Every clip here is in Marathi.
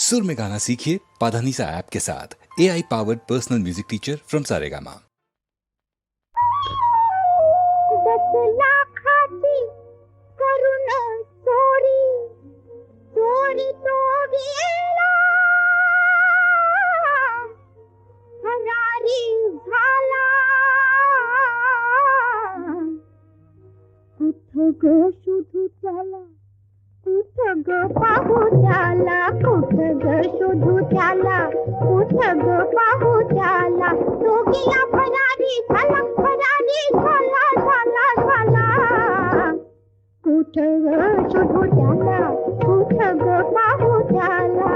सुर में गाना सीखिए पाधानीसा ऐप के साथ। AI powered personal music teacher from Saregama. 10 लाखाची करून चोरी चोरी तो गेला फरारी झाला कुठं ग शोधू त्याला कुठं ग पाहू त्याला कुठं ग शोधू त्याला कुठं ग पाहू त्याला तो गेला फरारी झाला कुठं ग शोधू त्याला कुठं ग पाहू त्याला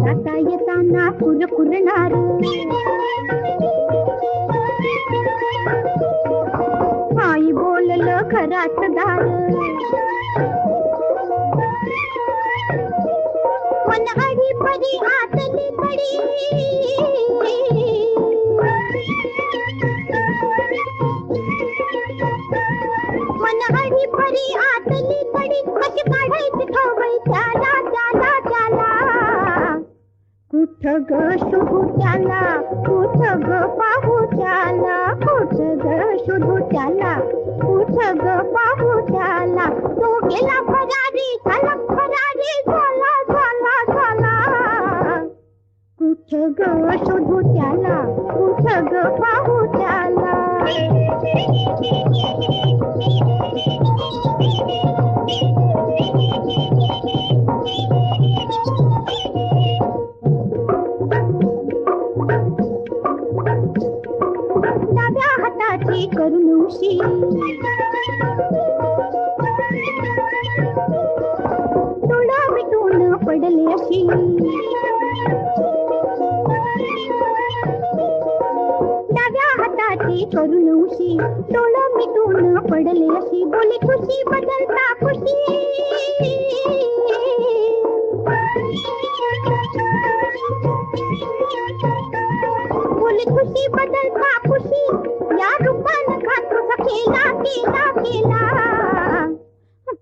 जाता येताना कुरकुरणार आई बोललं घरात दार मन हरी परी आतली पडी मन हरी परी आतली पडी कशी काढायची ठोबई त्याला त्याला त्याला कुठं ग शोधू त्याला कुठं ग पाहू त्याला कुठं ग शोधू त्याला कुठं ग पाहू त्याला तो गेला फरारी झाला कुठं ग शोधू त्याला कुठं ग पाहू त्याला डाव्या हाताची करून उशी डोळा मिटून पडले अशी डाव्या हाताची करून उशी डोळा मिटून पडले अशी बोली खुशी बदलता खुशी बोली खुशी बदलता खुशी या रूपानं खातो सखेला केला केला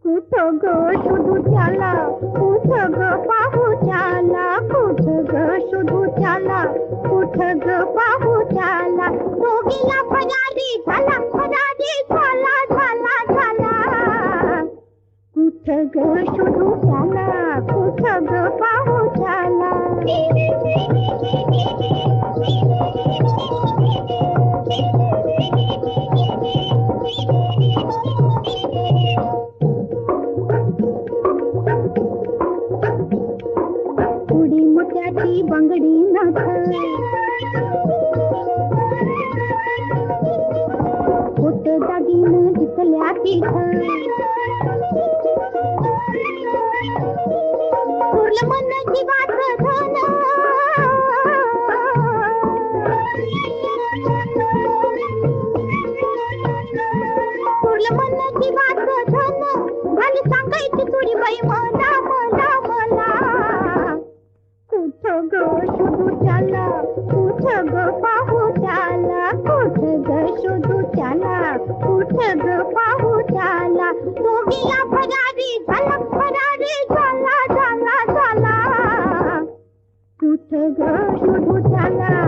कुठं ग शोधू त्याला कुठं ग पाहू त्याला कुठं ग शोधू त्याला कुठं ग पाहू त्याला तो गेला फरारी झाला कुठं ग शोधू त्याला कुठं ग पाहू त्याला उडी मोत्याची बांगडी नाथ खोट दागिनं दिसल्या तिथं उरलं मन जीवाचं धन उरलं मन जीवाचं धन झाली सांगायची तुरी बाई मला कुठं ग शोधू त्याला कुठं ग पाहू त्याला कुठं ग शोधू त्याला कुठं ग पाहू त्याला तो गेला फरारी झाला कुठं ग शोधू त्याला